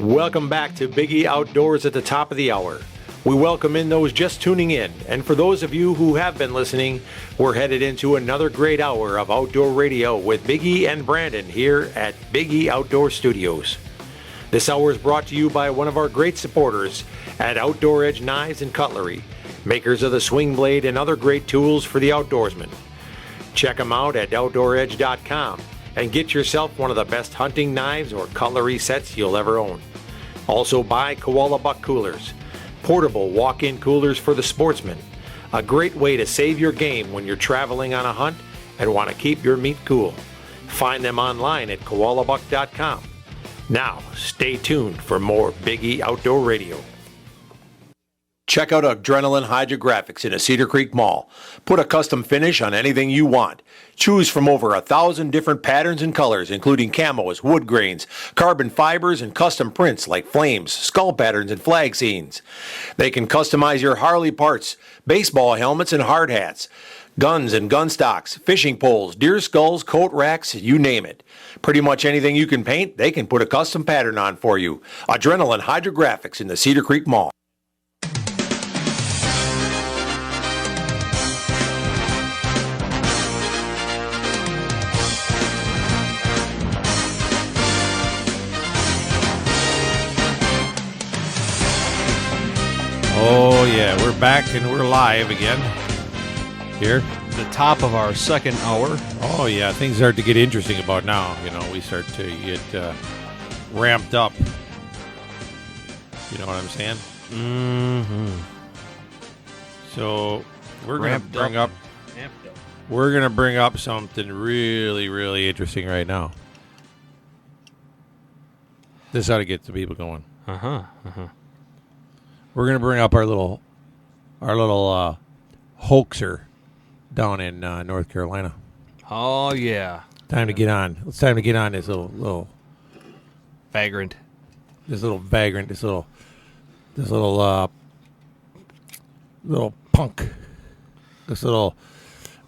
Welcome back to Biggie Outdoors at the top of the hour. We welcome in those just tuning in, and for those of you who have been listening, we're headed into another great hour of outdoor radio with Biggie and Brandon here at Biggie Outdoor Studios. This hour is brought to you by one of our great supporters at Outdoor Edge Knives and Cutlery, makers of the swing blade and other great tools for the outdoorsman. Check them out at OutdoorEdge.com and get yourself one of the best hunting knives or cutlery sets you'll ever own. Also buy Koala Buck Coolers, portable walk-in coolers for the sportsman. A great way to save your game when you're traveling on a hunt and want to keep your meat cool. Find them online at koalabuck.com. Now, stay tuned for more Biggie Outdoor Radio. Check out Adrenaline Hydrographics in a Cedar Creek Mall. Put a custom finish on anything you want. Choose from over 1,000 different patterns and colors, including camos, wood grains, carbon fibers, and custom prints like flames, skull patterns, and flag scenes. They can customize your Harley parts, baseball helmets, and hard hats, guns and gun stocks, fishing poles, deer skulls, coat racks, you name it. Pretty much anything you can paint, they can put a custom pattern on for you. Adrenaline Hydrographics in the Cedar Creek Mall. Oh, yeah, we're back and we're live again here. The top of our second hour. Oh, yeah, things start to get interesting about now. You know, we start to get ramped up. You know what I'm saying? Mm-hmm. So we're going to bring up something really, really interesting right now. This ought to get the people going. We're going to bring up our little hoaxer down in North Carolina. Oh, yeah. Time to get on. It's time to get on this little vagrant. This little punk. This little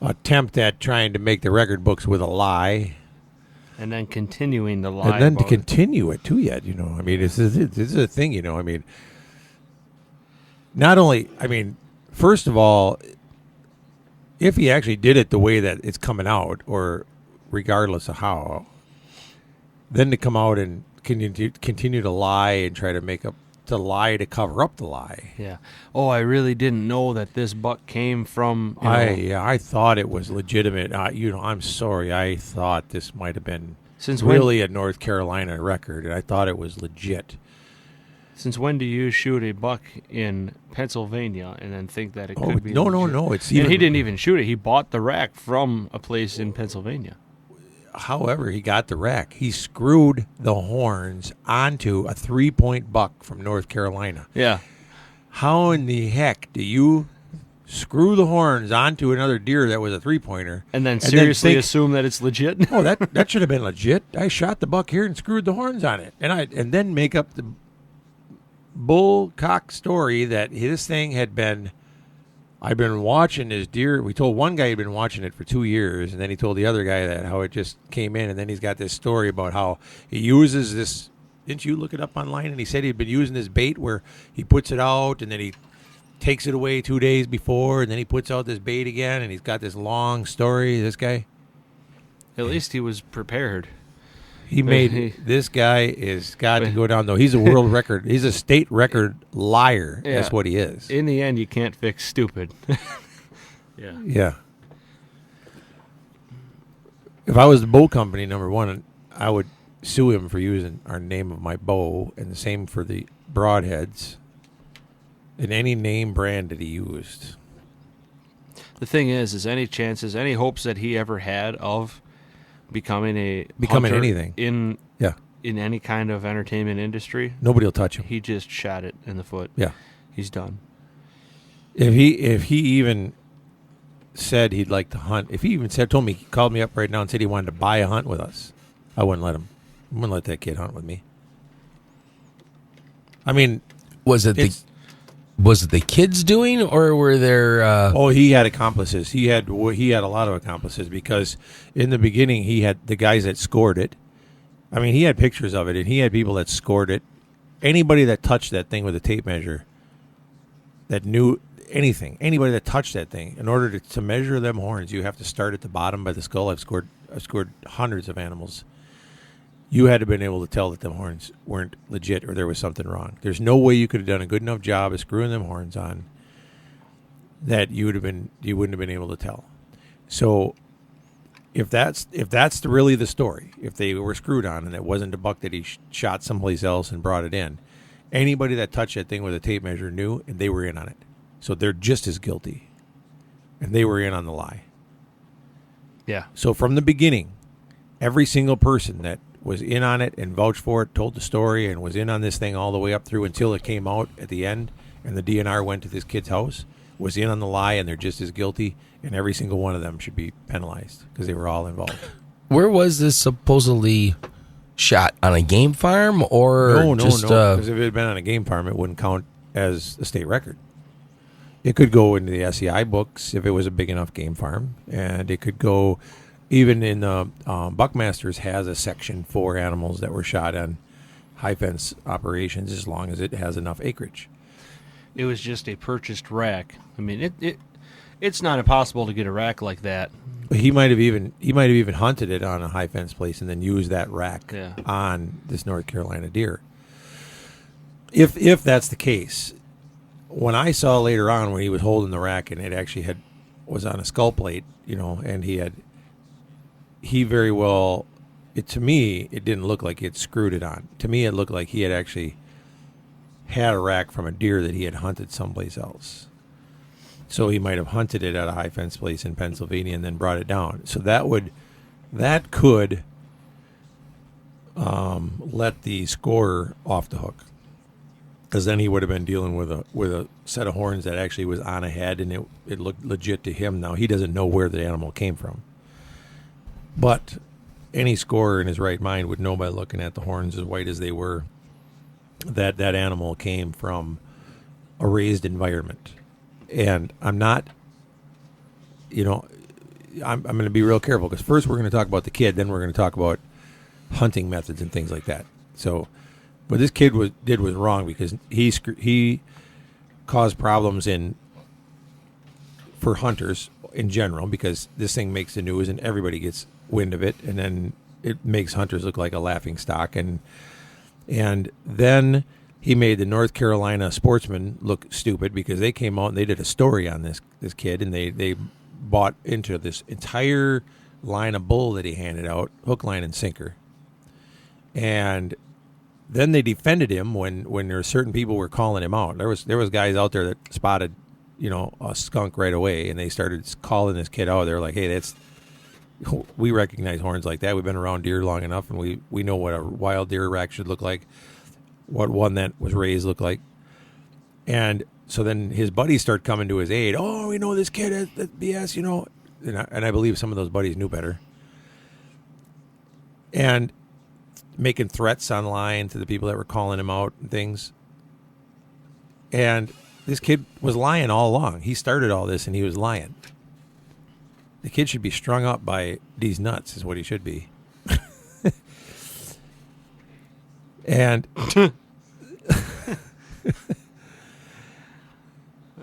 attempt at trying to make the record books with a lie. And then continuing the lie. And then to continue it, too, yet, you know. I mean, this is a thing, you know. I mean, not only, I mean, first of all, if he actually did it the way that it's coming out, or regardless of how, then to come out and continue to lie and try to lie to cover up the lie. Yeah. Oh, I really didn't know that this buck came from. I thought it was legitimate. I'm sorry. I thought this might have been since really a North Carolina record, and I thought it was legit. Since when do you shoot a buck in Pennsylvania and then think that it could be? No. It's even, and he didn't even shoot it. He bought the rack from a place in Pennsylvania. However, he got the rack. He screwed the horns onto a 3-point buck from North Carolina. Yeah. How in the heck do you screw the horns onto another deer that was a 3-pointer and then seriously assume that it's legit? Oh, that should have been legit. I shot the buck here and screwed the horns on it, and then make up the bullcock story that this thing had been. I've been watching this deer. We told one guy he'd been watching it for 2 years, and then he told the other guy that how it just came in, and then he's got this story about how he uses this. Didn't you look it up online? And he said he'd been using this bait where he puts it out, and then he takes it away 2 days before, and then he puts out this bait again, and he's got this long story. This guy. At least he was prepared. He made this guy is got to go down though. He's a world record. He's a state record liar. Yeah. That's what he is. In the end, you can't fix stupid. Yeah. Yeah. If I was the bow company, number one, I would sue him for using our name of my bow, and the same for the broadheads and any name brand that he used. The thing is any chances, any hopes that he ever had of becoming anything in any kind of entertainment industry, nobody will touch him. He just shot it in the foot. Yeah, he's done. If he even said he'd like to hunt, if he even told me, he called me up right now and said he wanted to buy a hunt with us, I wouldn't let him. I wouldn't let that kid hunt with me. I mean, was it the kids doing, or were there? He had accomplices. He had a lot of accomplices, because in the beginning he had the guys that scored it. I mean, he had pictures of it, and he had people that scored it anybody that touched that thing with a tape measure, that knew anything, anybody that touched that thing, in order to measure them horns, you have to start at the bottom by the skull. I've scored hundreds of animals. You had to have been able to tell that them horns weren't legit or there was something wrong. There's no way you could have done a good enough job of screwing them horns on that you wouldn't have been able to tell. So if that's really the story, if they were screwed on and it wasn't a buck that he shot someplace else and brought it in, anybody that touched that thing with a tape measure knew, and they were in on it. So they're just as guilty, and they were in on the lie. Yeah. So from the beginning, every single person that was in on it and vouched for it, told the story, and was in on this thing all the way up through until it came out at the end, and the DNR went to this kid's house, was in on the lie, and they're just as guilty, and every single one of them should be penalized because they were all involved. Where was this supposedly shot? On a game farm or No. just Because if it had been on a game farm, it wouldn't count as a state record. It could go into the SEI books if it was a big enough game farm, and it could go even in the Buckmasters has a section for animals that were shot on high fence operations as long as it has enough acreage. It was just a purchased rack. I mean, it's not impossible to get a rack like that. He might have even hunted it on a high fence place and then used that rack Yeah. on this North Carolina deer. If that's the case, when I saw later on when he was holding the rack and it actually was on a skull plate, and he very well, to me, it didn't look like he had screwed it on. To me, it looked like he had actually had a rack from a deer that he had hunted someplace else. So he might have hunted it at a high fence place in Pennsylvania and then brought it down. So that could let the scorer off the hook, because then he would have been dealing with a set of horns that actually was on a head and it looked legit to him. Now he doesn't know where the animal came from, but any scorer in his right mind would know by looking at the horns as white as they were that animal came from a raised environment. And I'm not, I'm going to be real careful, because first we're going to talk about the kid, then we're going to talk about hunting methods and things like that. So what this kid did was wrong, because he caused problems for hunters in general, because this thing makes the news and everybody gets wind of it, and then it makes hunters look like a laughing stock, and then he made the North Carolina sportsmen look stupid, because they came out and they did a story on this kid, and they bought into this entire line of bull that he handed out, hook, line, and sinker. And then they defended him when there were certain people were calling him out. There was guys out there that spotted, a skunk right away, and they started calling this kid out. They're like, hey, we recognize horns like that. We've been around deer long enough, and we know what a wild deer rack should look like, what one that was raised looked like. And so then his buddies start coming to his aid. Oh, we know this kid is BS, and I believe some of those buddies knew better. And making threats online to the people that were calling him out and things. And this kid was lying all along. He started all this and he was lying. The kid should be strung up by these nuts is what he should be. And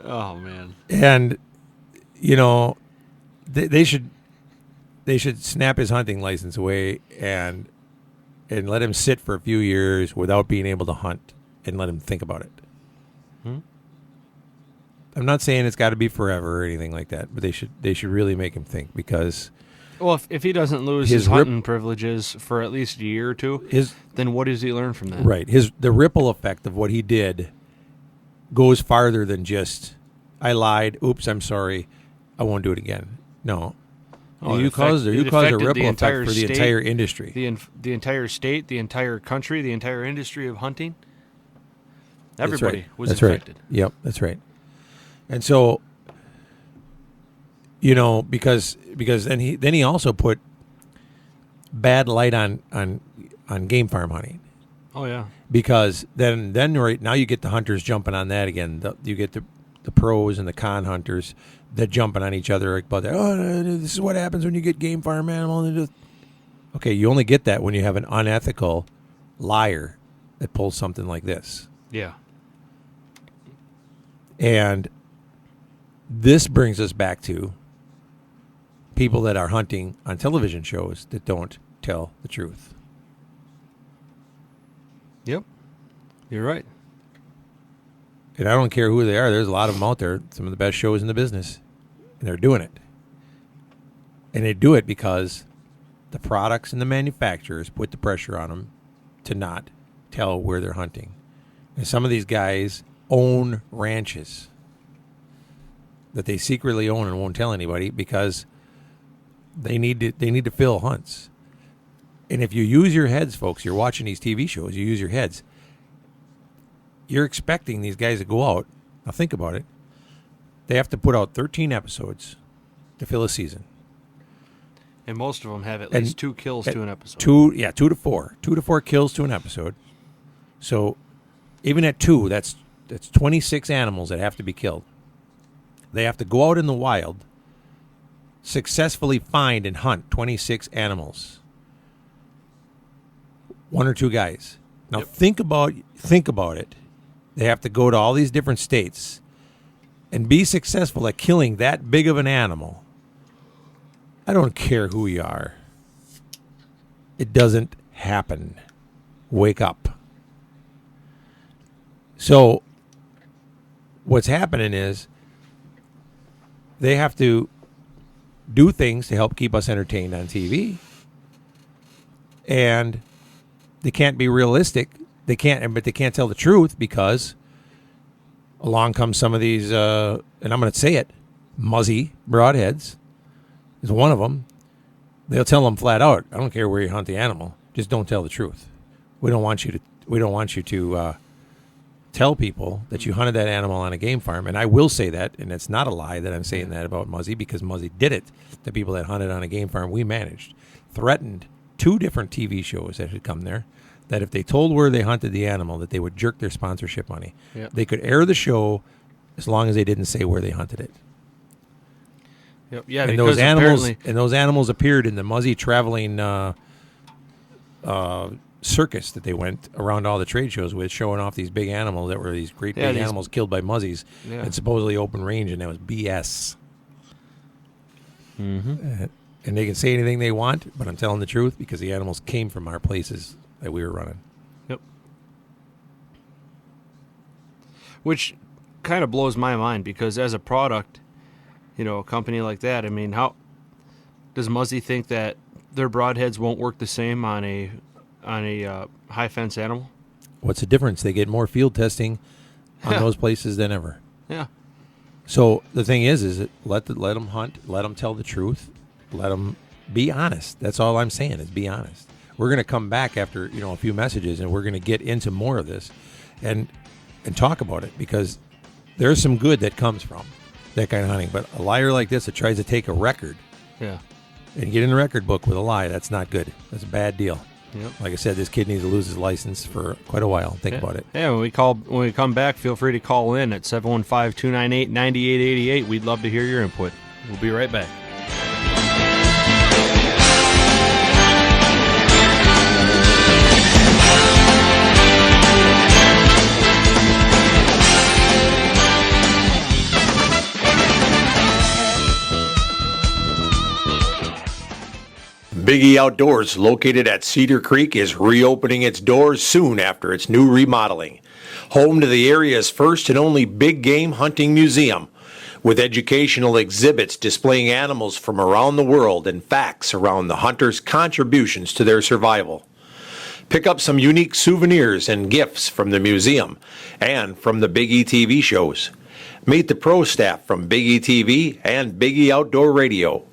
Oh man. And they should snap his hunting license away and let him sit for a few years without being able to hunt, and let him think about it. I'm not saying it's got to be forever or anything like that, but they should really make him think, because Well, if he doesn't lose his hunting privileges for at least a year or two, then what does he learn from that? Right. The ripple effect of what he did goes farther than just, I lied, oops, I'm sorry, I won't do it again. No. You caused a ripple effect for the entire industry. The entire state, the entire country, the entire industry of hunting. Everybody was affected. Right. Yep, that's right. And so, because then he also put bad light on game farm hunting. Oh yeah. Because then right now you get the hunters jumping on that again. You get the pros and the con hunters that jumping on each other about that. Oh, this is what happens when you get game farm animal. Okay, you only get that when you have an unethical liar that pulls something like this. Yeah. And this brings us back to people that are hunting on television shows that don't tell the truth. Yep. You're right. And I don't care who they are. There's a lot of them out there, some of the best shows in the business, and they're doing it. And they do it because the products and the manufacturers put the pressure on them to not tell where they're hunting. And some of these guys own ranches that they secretly own and won't tell anybody because they need to fill hunts. And if you use your heads, folks, you're watching these TV shows, you use your heads. You're expecting these guys to go out. Now think about it. They have to put out 13 episodes to fill a season. And most of them have at least 2 kills to an episode. 2 to 4. 2 to 4 kills to an episode. So even at 2, that's 26 animals that have to be killed. They have to go out in the wild, successfully find and hunt 26 animals. 1 or 2 guys. Now think about it. They have to go to all these different states and be successful at killing that big of an animal. I don't care who you are. It doesn't happen. Wake up. So what's happening is they have to do things to help keep us entertained on TV. And they can't be realistic. But they can't tell the truth because along comes some of these, and I'm going to say it, muzzy broadheads is one of them. They'll tell them flat out, I don't care where you hunt the animal, just don't tell the truth. We don't want you to tell people that you hunted that animal on a game farm. And I will say that, and it's not a lie that I'm saying that about Muzzy, because Muzzy did it. The people that hunted on a game farm we managed threatened 2 different TV shows that had come there that if they told where they hunted the animal, that they would jerk their sponsorship money. Yep. They could air the show as long as they didn't say where they hunted it. Yep. Yeah, And because those animals appeared in the Muzzy traveling circus that they went around all the trade shows with, showing off these big animals that were these great big animals killed by Muzzies and supposedly open range, and that was BS. Mm-hmm. And they can say anything they want, but I'm telling the truth because the animals came from our places that we were running. Yep. Which kind of blows my mind because as a product, a company like that, I mean, how does Muzzy think that their broadheads won't work the same on a high fence animal? What's the difference? They get more field testing on those places than ever. Yeah. So the thing is that let them hunt, let them tell the truth, let them be honest. That's all I'm saying is be honest. We're going to come back after a few messages, and we're going to get into more of this, and talk about it because there's some good that comes from that kind of hunting. But a liar like this that tries to take a record, and get in the record book with a lie, that's not good. That's a bad deal. Yep. Like I said, this kid needs to lose his license for quite a while. Think about it. Yeah, when we come back, feel free to call in at 715-298-9888. We'd love to hear your input. We'll be right back. Big E Outdoors, located at Cedar Creek, is reopening its doors soon after its new remodeling. Home to the area's first and only big game hunting museum, with educational exhibits displaying animals from around the world and facts around the hunters' contributions to their survival. Pick up some unique souvenirs and gifts from the museum and from the Big E TV shows. Meet the pro staff from Big E TV and Big E Outdoor Radio.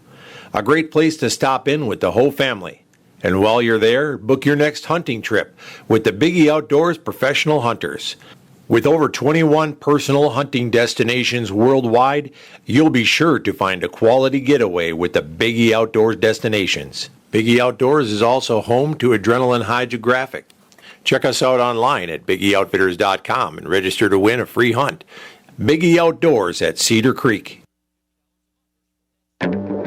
A great place to stop in with the whole family. And while you're there, book your next hunting trip with the Big E Outdoors Professional Hunters. With over 21 personal hunting destinations worldwide, you'll be sure to find a quality getaway with the Big E Outdoors destinations. Big E Outdoors is also home to Adrenaline Hydrographic. Check us out online at BigEOutfitters.com and register to win a free hunt. Big E Outdoors at Cedar Creek.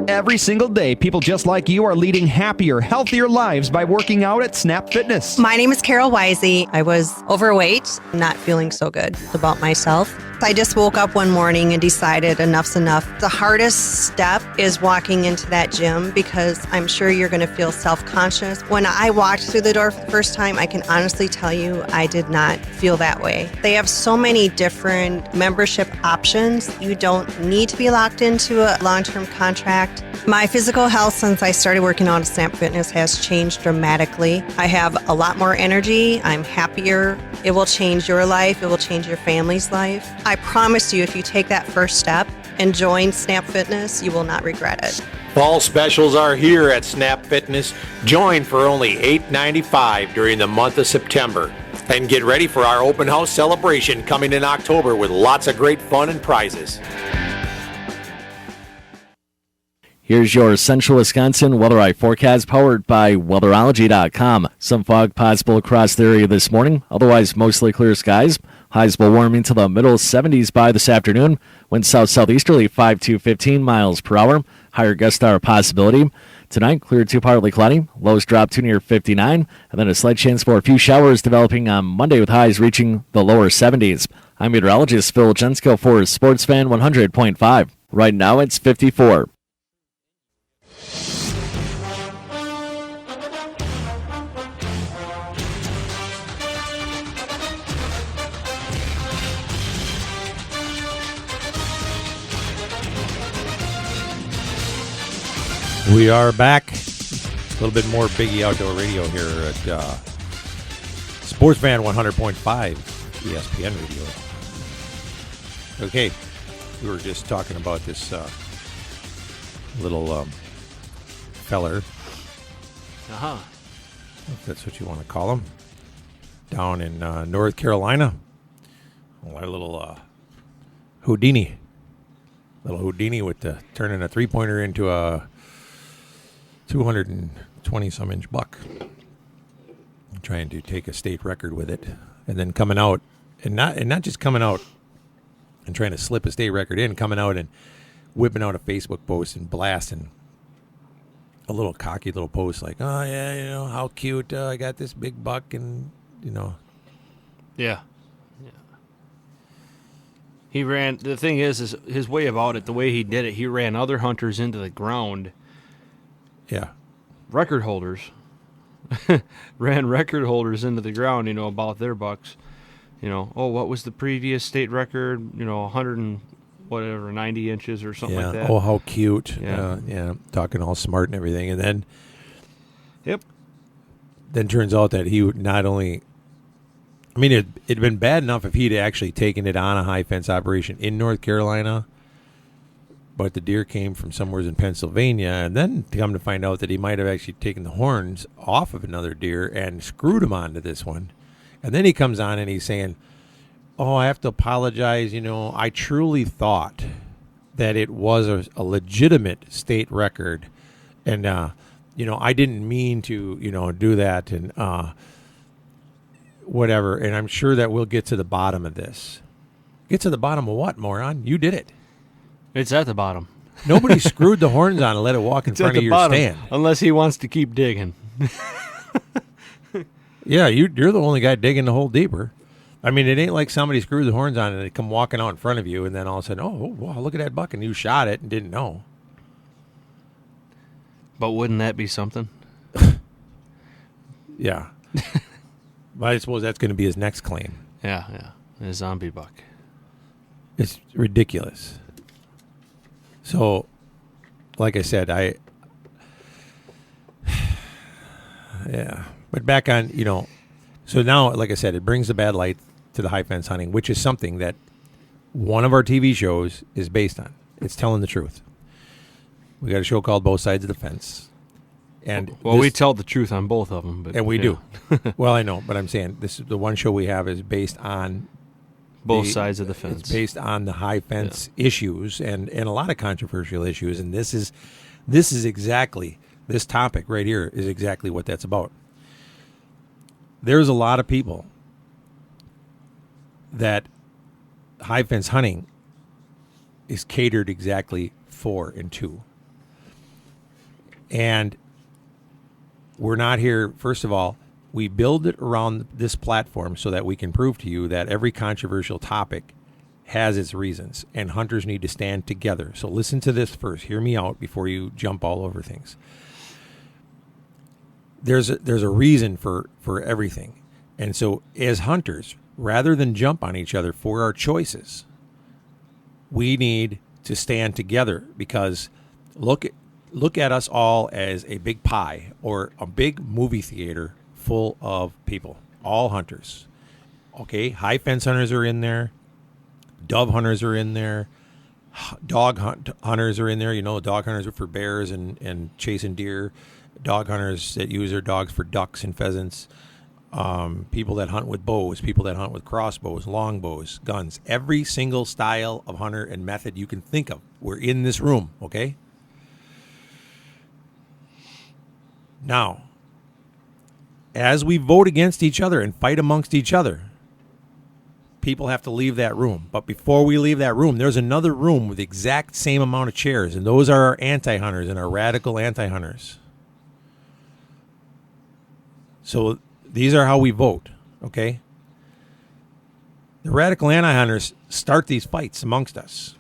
Every single day, people just like you are leading happier, healthier lives by working out at Snap Fitness. My name is Carol Wisey. I was overweight, not feeling so good about myself. I just woke up one morning and decided enough's enough. The hardest step is walking into that gym because I'm sure you're going to feel self-conscious. When I walked through the door for the first time, I can honestly tell you I did not feel that way. They have so many different membership options. You don't need to be locked into a long-term contract. My physical health since I started working out at Snap Fitness has changed dramatically. I have a lot more energy. I'm happier. It will change your life. It will change your family's life. I promise you, if you take that first step and join Snap Fitness, you will not regret it. Fall specials are here at Snap Fitness. Join for only $8.95 during the month of September. And get ready for our open house celebration coming in October with lots of great fun and prizes. Here's your Central Wisconsin Weather Eye forecast powered by weatherology.com. Some fog possible across the area this morning, otherwise mostly clear skies. Highs will warm into the middle 70s by this afternoon. Winds south-southeasterly 5 to 15 miles per hour. Higher gust hour possibility. Tonight, clear to partly cloudy. Lows drop to near 59. And then a slight chance for a few showers developing on Monday with highs reaching the lower 70s. I'm meteorologist Phil Jensko for Sports Fan 100.5. Right now, it's 54. We are back. A little bit more Biggie Outdoor Radio here at Sports Fan 100.5 ESPN Radio. Okay, we were just talking about this little feller, if that's what you want to call him, down in North Carolina. A little Houdini. Little Houdini with turning a three-pointer into a 220-some inch buck. I'm trying to take a state record with it, and then coming out, and not just coming out and trying to slip a state record in, coming out and whipping out a Facebook post and blasting a little cocky little post like, oh yeah, how cute, I got this big buck, and Yeah. He ran. The thing is his way about it, the way he did it, he ran other hunters into the ground. Yeah. Record holders ran record holders into the ground, about their bucks. What was the previous state record? 100 and whatever, 90 inches or something like that. Oh, how cute. Yeah. Talking all smart and everything. And then, Yep. Then turns out that he not only, it'd been bad enough if he'd actually taken it on a high fence operation in North Carolina, but the deer came from somewhere in Pennsylvania, and then come to find out that he might have actually taken the horns off of another deer and screwed him onto this one. And then he comes on and he's saying, oh, I have to apologize. I truly thought that it was a legitimate state record. And, I didn't mean to, do that and whatever. And I'm sure that we'll get to the bottom of this. Get to the bottom of what, moron? You did it. It's at the bottom. Nobody screwed the horns on and let it walk in It's front at of the your bottom, stand. unless he wants to keep digging. Yeah, you're the only guy digging the hole deeper. It ain't like somebody screwed the horns on and they come walking out in front of you, and then all of a sudden, oh, wow, look at that buck, and you shot it and didn't know. But wouldn't that be something? Yeah. But I suppose that's going to be his next claim. Yeah. A zombie buck. It's ridiculous. So, like I said, yeah. But back on, so now, like I said, it brings the bad light to the high fence hunting, which is something that one of our TV shows is based on. It's telling the truth. We got a show called Both Sides of the Fence. And we tell the truth on both of them. And we do. Well, I know, but I'm saying this is the one show we have is based on both sides of the fence. It's based on the high fence issues and a lot of controversial issues. And this is exactly, this topic right here is exactly what that's about. There's a lot of people that high fence hunting is catered exactly for and to. And we're not here, first of all, we build it around this platform so that we can prove to you that every controversial topic has its reasons, and hunters need to stand together. So listen to this first. Hear me out before you jump all over things. There's a reason for everything. And so as hunters, rather than jump on each other for our choices, we need to stand together, because look at us all as a big pie or a big movie theater full of people, all hunters. Okay, high fence hunters are in there, dove hunters are in there, hunters are in there. You know, dog hunters are for bears and chasing deer, dog hunters that use their dogs for ducks and pheasants, people that hunt with bows, people that hunt with crossbows, longbows, guns. Every single style of hunter and method you can think of, we're in this room, okay? Now, as we vote against each other and fight amongst each other, people have to leave that room. But before we leave that room, there's another room with the exact same amount of chairs, and those are our anti-hunters and our radical anti-hunters. So these are how we vote, okay? The radical anti-hunters start these fights amongst us,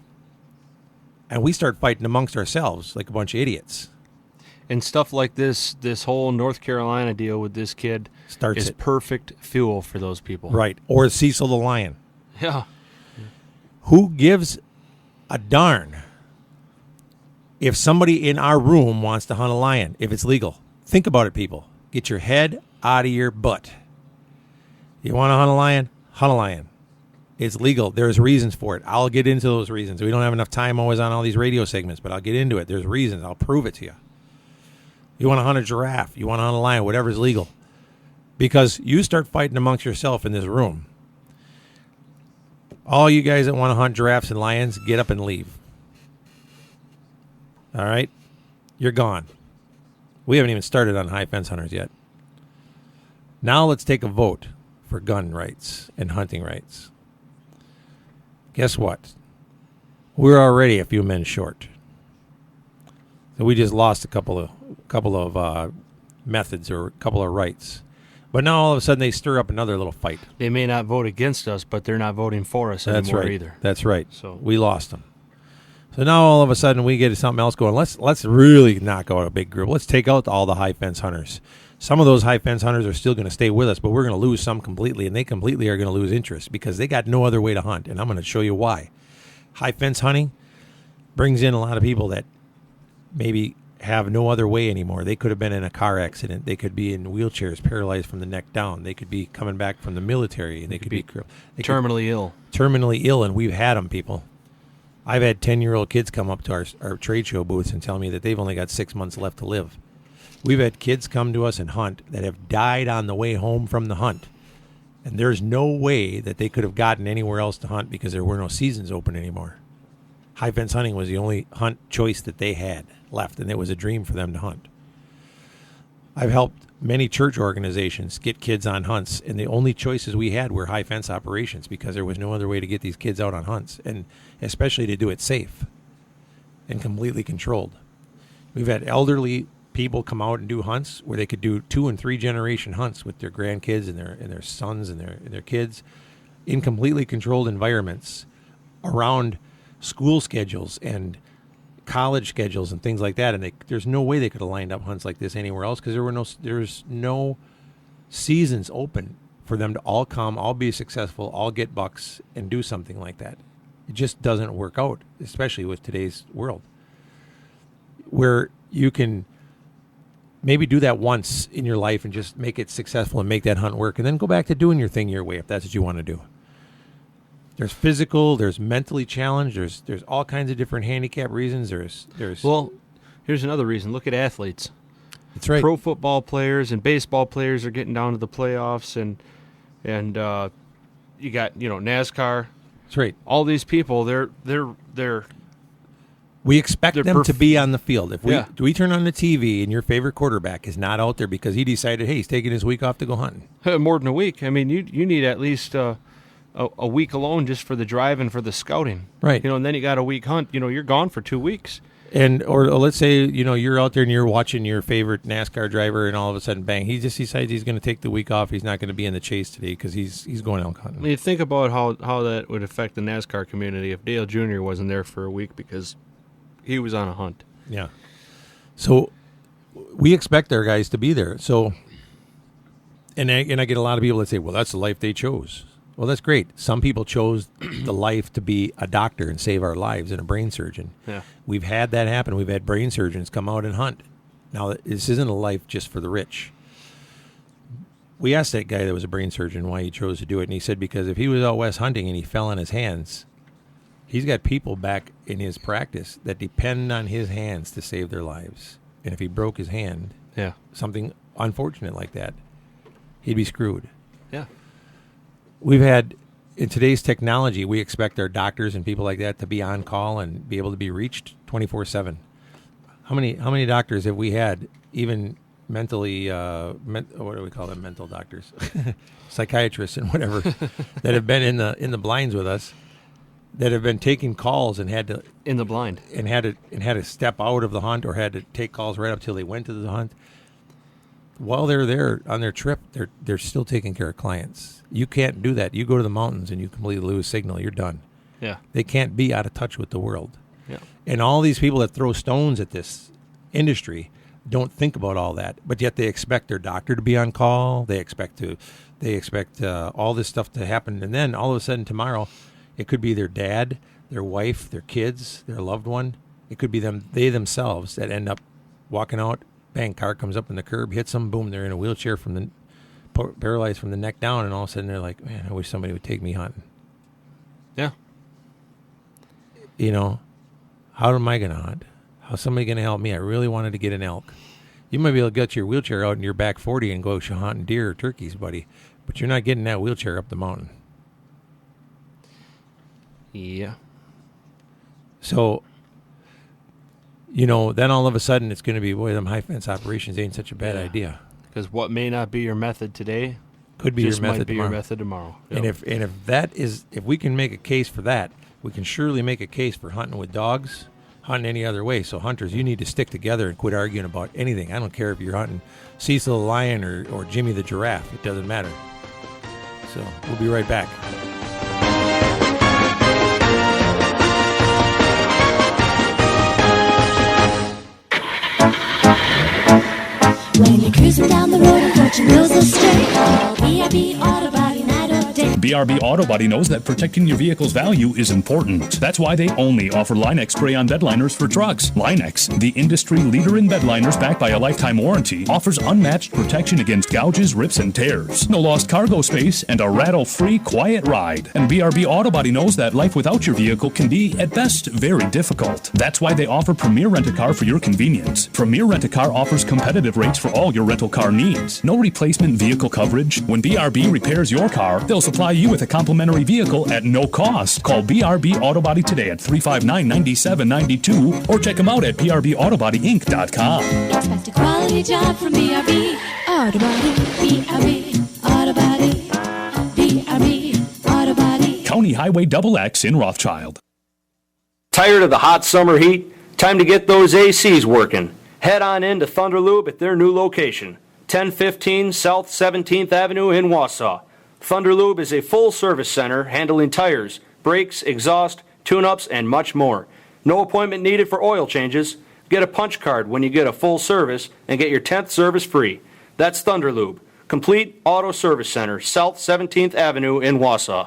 and we start fighting amongst ourselves like a bunch of idiots. And stuff like this whole North Carolina deal with this kid is perfect fuel for those people. Right. Or Cecil the lion. Yeah. Who gives a darn if somebody in our room wants to hunt a lion, if it's legal? Think about it, people. Get your head out of your butt. You want to hunt a lion? Hunt a lion. It's legal. There's reasons for it. I'll get into those reasons. We don't have enough time always on all these radio segments, but I'll get into it. There's reasons. I'll prove it to you. You want to hunt a giraffe, you want to hunt a lion, whatever's legal. Because you start fighting amongst yourself in this room. All you guys that want to hunt giraffes and lions, get up and leave. All right? You're gone. We haven't even started on high fence hunters yet. Now let's take a vote for gun rights and hunting rights. Guess what? We're already a few men short. So we just lost a couple of methods or a couple of rights. But now all of a sudden they stir up another little fight. They may not vote against us, but they're not voting for us anymore either. That's right. So we lost them. So now all of a sudden we get something else going. Let's really knock out a big group. Let's take out all the high fence hunters. Some of those high fence hunters are still going to stay with us, but we're going to lose some completely, and they completely are going to lose interest because they got no other way to hunt, and I'm going to show you why. High fence hunting brings in a lot of people that maybe have no other way anymore. They could have been in a car accident. They could be in wheelchairs, paralyzed from the neck down. They could be coming back from the military. They could be terminally ill. Terminally ill, and we've had them, people. I've had 10-year-old kids come up to our trade show booths and tell me that they've only got 6 months left to live. We've had kids come to us and hunt that have died on the way home from the hunt. And there's no way that they could have gotten anywhere else to hunt because there were no seasons open anymore. High fence hunting was the only hunt choice that they had left, and it was a dream for them to hunt. I've helped many church organizations get kids on hunts, and the only choices we had were high fence operations because there was no other way to get these kids out on hunts, and especially to do it safe and completely controlled. We've had elderly people come out and do hunts where they could do 2 and 3 generation hunts with their grandkids and their sons and their kids in completely controlled environments around school schedules and college schedules and things like that, and there's no way they could have lined up hunts like this anywhere else because there's no seasons open for them to all come, all be successful, all get bucks and do something like that. It just doesn't work out, especially with today's world, where you can maybe do that once in your life and just make it successful and make that hunt work, and then go back to doing your thing your way if that's what you want to do. There's physical, there's mentally challenged, there's all kinds of different handicap reasons. There's Well, here's another reason. Look at athletes. That's right. Pro football players and baseball players are getting down to the playoffs, and you got NASCAR. That's right. All these people, they're we expect them to be on the field. If we turn on the TV and your favorite quarterback is not out there because he decided, hey, he's taking his week off to go hunting. More than a week. I mean, you need at least a week alone just for the drive and for the scouting. Right. And then you got a week hunt. You're gone for 2 weeks. or let's say, you're out there and you're watching your favorite NASCAR driver, and all of a sudden, bang, he just decides he's going to take the week off. He's not going to be in the chase today because he's going elk hunting. I mean, think about how that would affect the NASCAR community if Dale Jr. wasn't there for a week because he was on a hunt. Yeah. So we expect our guys to be there. So, and I get a lot of people that say, well, that's the life they chose. Well, that's great. Some people chose the life to be a doctor and save our lives and a brain surgeon. Yeah. We've had that happen. We've had brain surgeons come out and hunt. Now, this isn't a life just for the rich. We asked that guy that was a brain surgeon why he chose to do it, and he said because if he was out west hunting and he fell on his hands, he's got people back in his practice that depend on his hands to save their lives. And if he broke his hand, something unfortunate like that, he'd be screwed. Yeah. We've had, in today's technology, we expect our doctors and people like that to be on call and be able to be reached 24/7. How many doctors have we had, even mentally, what do we call them, mental doctors, psychiatrists and whatever, that have been in the blinds with us, that have been taking calls and had to in the blind and had to step out of the hunt or had to take calls right up till they went to the hunt. While they're there on their trip, they're still taking care of clients. You can't do that. You go to the mountains and you completely lose signal. You're done. Yeah. They can't be out of touch with the world. Yeah. And all these people that throw stones at this industry don't think about all that, but yet they expect their doctor to be on call. They expect all this stuff to happen, and then all of a sudden tomorrow, it could be their dad, their wife, their kids, their loved one. It could be they themselves that end up walking out. Bang, car comes up in the curb, hits them, boom, they're in a wheelchair paralyzed from the neck down, and all of a sudden they're like, man, I wish somebody would take me hunting. Yeah. How am I going to hunt? How's somebody going to help me? I really wanted to get an elk. You might be able to get your wheelchair out in your back 40 and go hunting deer or turkeys, buddy, but you're not getting that wheelchair up the mountain. Yeah. So, then all of a sudden it's going to be, boy, them high fence operations ain't such a bad idea. Because what may not be your method today could be just your method might be tomorrow. your method tomorrow. Yep. And if we can make a case for that, we can surely make a case for hunting with dogs, hunting any other way. So hunters, you need to stick together and quit arguing about anything. I don't care if you're hunting Cecil the lion or Jimmy the giraffe. It doesn't matter. So we'll be right back. When you're cruising down the road and watching wheels astray, BRB Auto Body night or day. BRB Auto Body knows that protecting your vehicle's value is important. That's why they only offer Line-X spray-on bed liners for trucks. Line-X, the industry leader in bed liners backed by a lifetime warranty, offers unmatched protection against gouges, rips, and tears. No lost cargo space and a rattle-free, quiet ride. And BRB Auto Body knows that life without your vehicle can be, at best, very difficult. That's why they offer Premier Rent-A-Car for your convenience. Premier Rent-A-Car offers competitive rates for all your rental car needs. No replacement vehicle coverage. When BRB repairs your car, they'll supply you with a complimentary vehicle at no cost. Call BRB Auto Body today at 359-9792 or check them out at brbautobodyinc.com. Expect a quality job from BRB Auto Body. BRB Auto Body. BRB Auto Body. County Highway XX in Rothschild. Tired of the hot summer heat? Time to get those ACs working. Head on in to Thunder Lube at their new location, 1015 South 17th Avenue in Wausau. Thunder Lube is a full-service center handling tires, brakes, exhaust, tune-ups, and much more. No appointment needed for oil changes. Get a punch card when you get a full service and get your 10th service free. That's Thunder Lube, complete auto service center, South 17th Avenue in Wausau.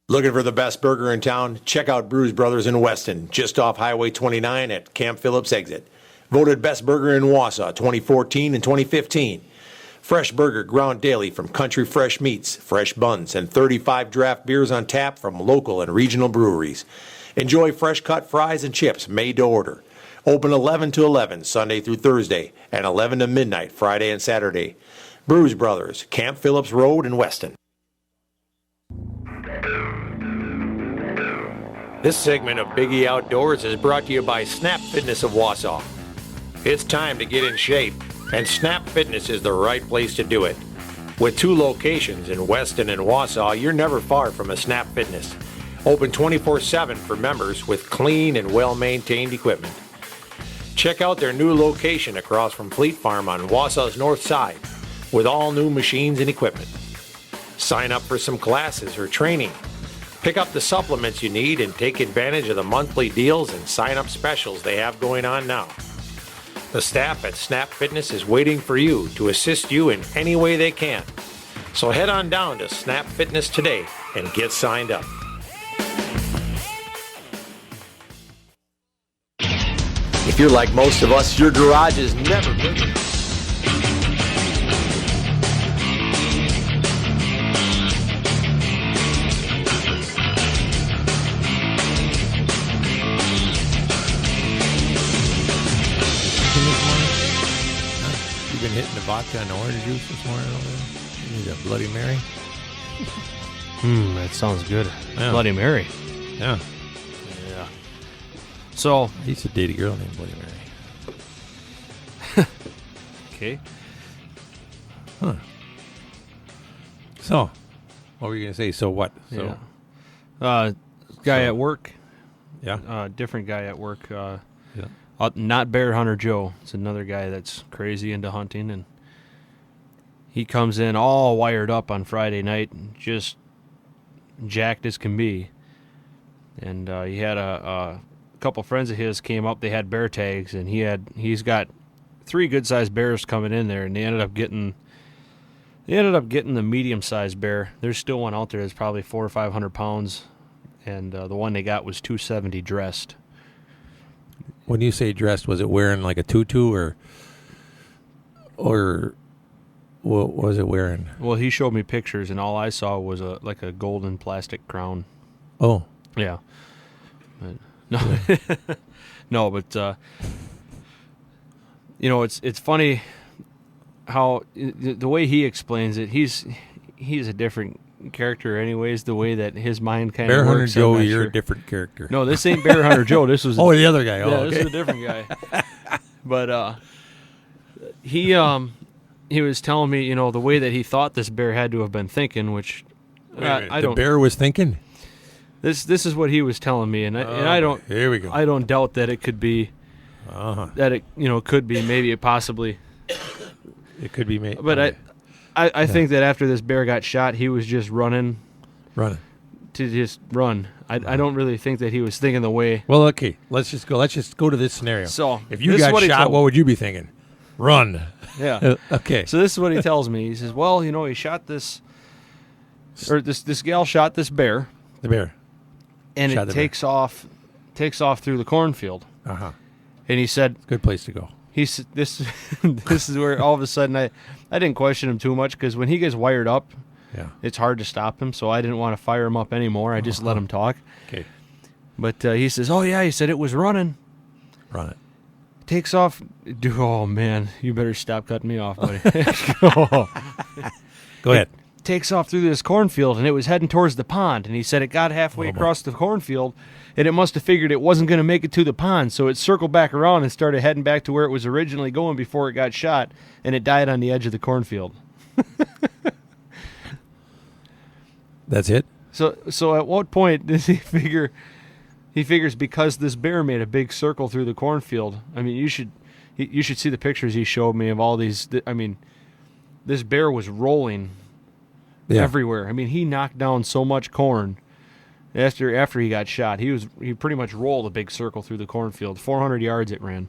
Looking for the best burger in town? Check out Brews Brothers in Weston, just off Highway 29 at Camp Phillips exit. Voted best burger in Wausau 2014 and 2015. Fresh burger ground daily from country fresh meats, fresh buns, and 35 draft beers on tap from local and regional breweries. Enjoy fresh cut fries and chips made to order. Open 11 to 11 Sunday through Thursday and 11 to midnight Friday and Saturday. Brews Brothers, Camp Phillips Road in Weston. This segment of Biggie Outdoors is brought to you by Snap Fitness of Wausau. It's time to get in shape, and Snap Fitness is the right place to do it. With 2 locations in Weston and Wausau, you're never far from a Snap Fitness. Open 24/7 for members with clean and well-maintained equipment. Check out their new location across from Fleet Farm on Wausau's north side with all new machines and equipment. Sign up for some classes or training. Pick up the supplements you need and take advantage of the monthly deals and sign-up specials they have going on now. The staff at Snap Fitness is waiting for you to assist you in any way they can. So head on down to Snap Fitness today and get signed up. If you're like most of us, your garage is never bigger. You've been hitting the vodka and the orange juice this morning over there? You need a Bloody Mary? That sounds good. Yeah. Bloody Mary. Yeah. Yeah. So, I used to date a girl named Bloody Mary. okay. Huh. So, what were you going to say? So what? So, Guy at work. yeah. Different guy at work. Yeah. Not Bear Hunter Joe. It's another guy that's crazy into hunting, and he comes in all wired up on Friday night, just jacked as can be. And he had a couple friends of his came up. They had bear tags, and he's got 3 good-sized bears coming in there, and they ended up getting the medium-sized bear. There's still one out there that's probably 400 or 500 pounds, and the one they got was 270 dressed. When you say dressed, was it wearing like a tutu or what was it wearing? Well, he showed me pictures, and all I saw was like a golden plastic crown. Oh. Yeah. But, no, no, but it's funny how the way he explains it. He's a different character, anyways. The way that his mind kind of Bear Hunter works. Joe, you're a different character. No, this ain't Bear Hunter Joe. This was the other guy. Oh, yeah, okay. This is a different guy. But he was telling me, the way that he thought this bear had to have been thinking, which I don't. The bear was thinking. This is what he was telling me, and I don't. Here we go. I don't doubt that it could be. That it could be, maybe it possibly. It could be made. But I think that after this bear got shot, he was just running to just run. I don't really think that he was thinking the way. Well, okay, let's just go to this scenario. So if you got shot, what would you be thinking? Run. Yeah. Okay. So this is what he tells me. He says, "Well, he shot this gal shot this bear. The bear. And it takes off through the cornfield." Uh-huh. And he said, "Good place to go." He said, "This is where all of a sudden I didn't question him too much, because when he gets wired up, it's hard to stop him. So I didn't want to fire him up anymore. I just let him talk." Okay. But he says, "Oh yeah," he said, "it was running. Run it. Takes off. Oh man, you better stop cutting me off, buddy." Go ahead. Takes off through this cornfield, and it was heading towards the pond. And he said it got halfway across the cornfield, and it must have figured it wasn't going to make it to the pond, so it circled back around and started heading back to where it was originally going before it got shot, and it died on the edge of the cornfield. That's it? So at what point does he figure? He figures because this bear made a big circle through the cornfield. I mean, you should see the pictures he showed me of all these. I mean, this bear was rolling everywhere. I mean, he knocked down so much corn after he got shot. He pretty much rolled a big circle through the cornfield. 400 yards it ran.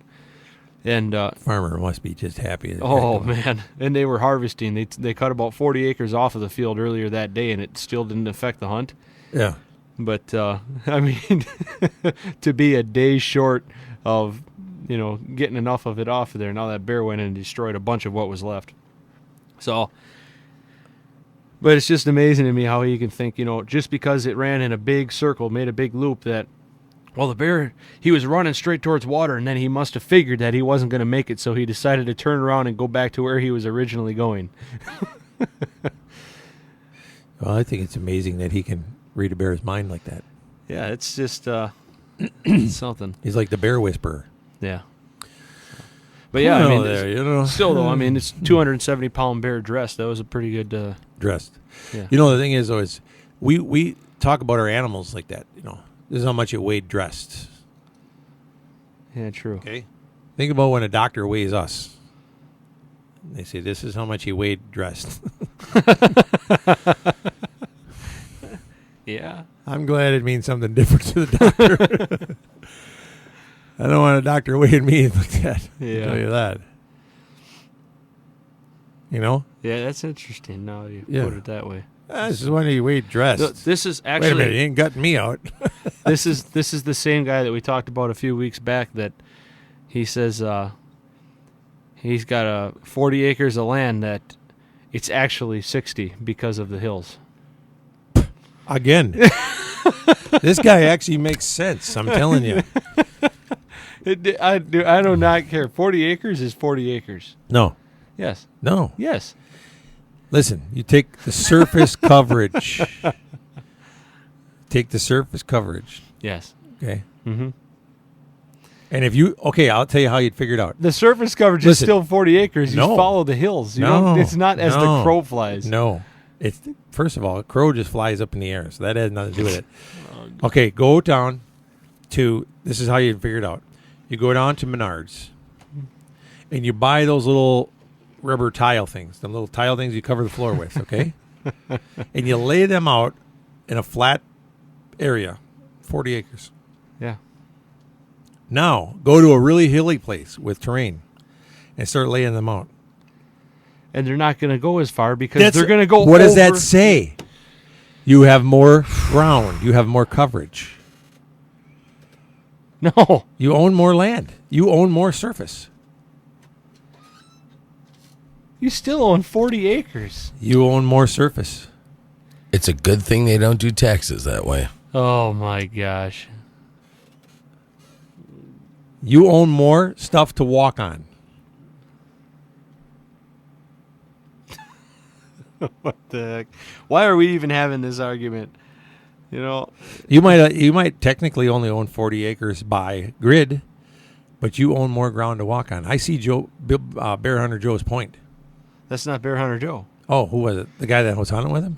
And farmer must be just happy. Oh man! And they were harvesting. They cut about 40 acres off of the field earlier that day, and it still didn't affect the hunt. Yeah. But I mean, to be a day short of getting enough of it off of there, now that bear went in and destroyed a bunch of what was left. So, but it's just amazing to me how he can think, just because it ran in a big circle, made a big loop, that, well, the bear, he was running straight towards water, and then he must have figured that he wasn't going to make it, so he decided to turn around and go back to where he was originally going. Well, I think it's amazing that he can read a bear's mind like that. Yeah, it's just something. He's like the bear whisperer. Yeah. But yeah, I mean, still though, I mean, it's 270-pound bear dressed. That was a pretty good dressed. Yeah. The thing is, though, is we talk about our animals like that. This is how much it weighed dressed. Yeah, true. Okay. Think about when a doctor weighs us. They say, this is how much he weighed dressed. Yeah. I'm glad it means something different to the doctor. I don't want a doctor weighing me like that. Yeah. I'll tell you that. Yeah, that's interesting now you put it that way. This is when he weighed dressed. This is Wait a actually... minute, he ain't gutting me out. This is the same guy that we talked about a few weeks back that he says he's got 40 acres of land that it's actually 60 because of the hills. Again. This guy actually makes sense, I'm telling you. I do not care. 40 acres is 40 acres. No. Yes. No. Yes. Listen, you take the surface coverage. Take the surface coverage. Yes. Okay. Mm-hmm. And if you... Okay, I'll tell you how you'd figure it out. The surface coverage is still 40 acres. You follow the hills. It's not as the crow flies. No. It's first of all, a crow just flies up in the air, so that has nothing to do with it. Okay, go down to... This is how you'd figure it out. You go down to Menards, and you buy those little rubber tile things, the little tile things you cover the floor with, okay? And you lay them out in a flat area, 40 acres. Yeah. Now, go to a really hilly place with terrain and start laying them out. And they're not going to go as far because they're going to go What over. does that say? You have more ground. You have more coverage. No. You own more land. You own more surface. You still own 40 acres. You own more surface. It's a good thing they don't do taxes that way. Oh, my gosh. You own more stuff to walk on. What the heck? Why are we even having this argument? You might technically only own 40 acres by grid, but you own more ground to walk on. I see Bear Hunter Joe's point. That's not Bear Hunter Joe. Oh, who was it? The guy that was hunting with him?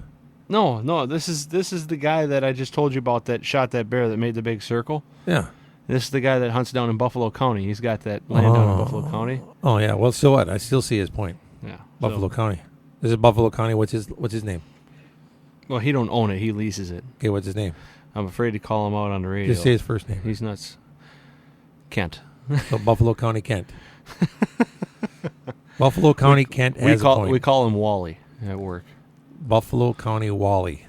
No. This is the guy that I just told you about that shot that bear that made the big circle. Yeah. This is the guy that hunts down in Buffalo County. He's got that land down in Buffalo County. Oh yeah. Well, so what? I still see his point. Yeah. Buffalo County. This is Buffalo County. What's his name? Well, he don't own it. He leases it. Okay, what's his name? I'm afraid to call him out on the radio. Just say his first name. He's nuts. Kent. So Buffalo County Kent. Buffalo County Kent has a point. We call him Wally at work. Buffalo County Wally.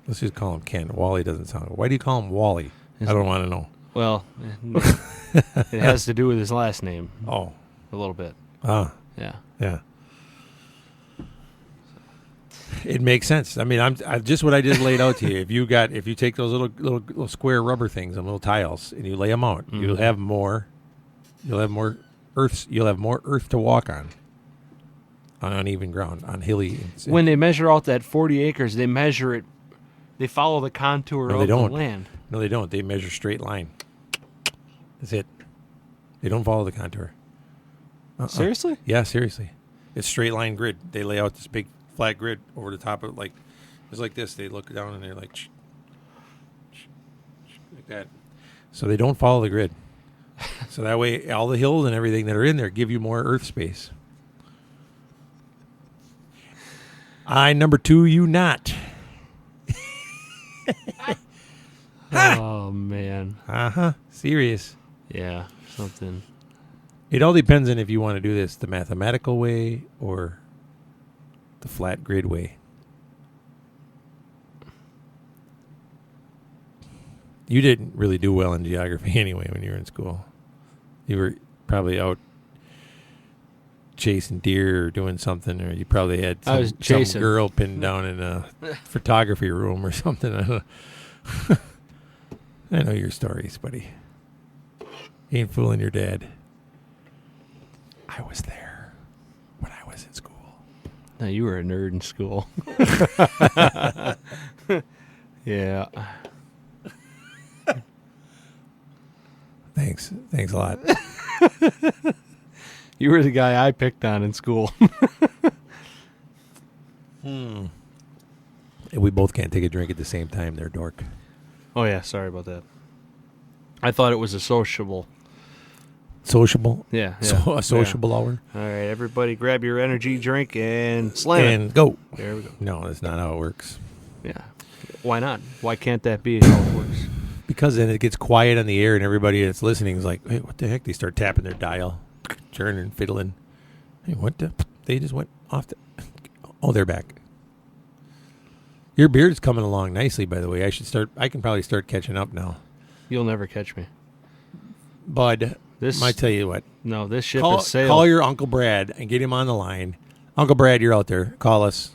Let's just call him Kent. Wally doesn't sound... Why do you call him Wally? I don't want to know. Well, it has to do with his last name. Oh. A little bit. Ah. Yeah. Yeah. It makes sense. I mean, I'm just what I just laid out to you. If you take those little square rubber things and little tiles and you lay them out, you'll have more earth to walk on uneven ground, on hilly. When they measure out that 40 acres, they measure it. They follow the contour of the land. No, they don't. They measure straight line. That's it. They don't follow the contour. Seriously? Yeah, seriously. It's straight line grid. They lay out this big flat grid over the top of it, it's like this. They look down and they're like that. So they don't follow the grid. So that way, all the hills and everything that are in there give you more earth space. Number 2, you not. Oh, man. Serious. Yeah, something. It all depends on if you want to do this the mathematical way or the flat grid way. You didn't really do well in geography anyway when you were in school. You were probably out chasing deer or doing something, or you probably had some girl pinned down in a photography room or something. I don't know. I know your stories, buddy. You ain't fooling your dad. I was there when I was in school. No, you were a nerd in school. Yeah. Thanks a lot. You were the guy I picked on in school. We both can't take a drink at the same time. They're dork. Oh, yeah. Sorry about that. I thought it was a sociable. Sociable? Yeah. So, a sociable hour? All right, everybody grab your energy drink and slam it. And go. There we go. No, that's not how it works. Yeah. Why not? Why can't that be how it works? Because then it gets quiet on the air and everybody that's listening is like, hey, what the heck? They start tapping their dial, churning, fiddling. Hey, what the? They just went off the... Oh, they're back. Your beard's coming along nicely, by the way. I can probably start catching up now. You'll never catch me. Bud, I tell you what. No, this ship Call is sailed. Call your Uncle Brad and get him on the line. Uncle Brad, you're out there. Call us.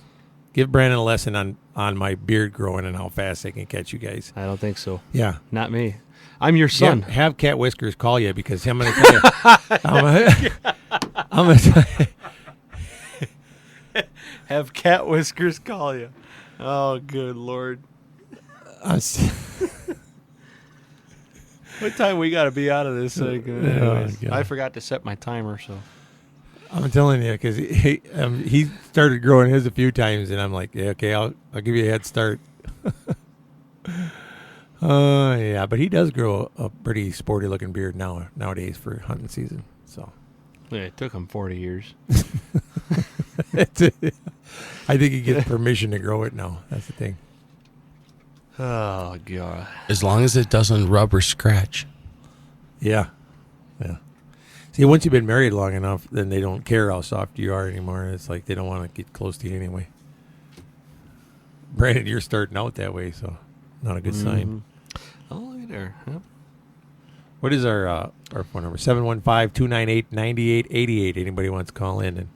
Give Brandon a lesson on my beard growing and how fast I can catch you guys. I don't think so. Yeah. Not me. I'm your son. Yeah, have Cat Whiskers call you because I'm going to tell you. I'm going to tell you. Have Cat Whiskers call you. Oh, good Lord. What time we got to be out of this? Anyways, I forgot to set my timer, so. I'm telling you, because he started growing his a few times, and I'm like, yeah, okay, I'll give you a head start. Yeah, but he does grow a pretty sporty-looking beard nowadays for hunting season. So, yeah, it took him 40 years. I think he gets permission to grow it now. That's the thing. Oh, God. As long as it doesn't rub or scratch. Yeah. See, once you've been married long enough, then they don't care how soft you are anymore. It's like they don't want to get close to you anyway. Brandon, you're starting out that way, so not a good sign. Oh, look at there. Yep. What is our phone number? 715-298-9888. Anybody wants to call in? And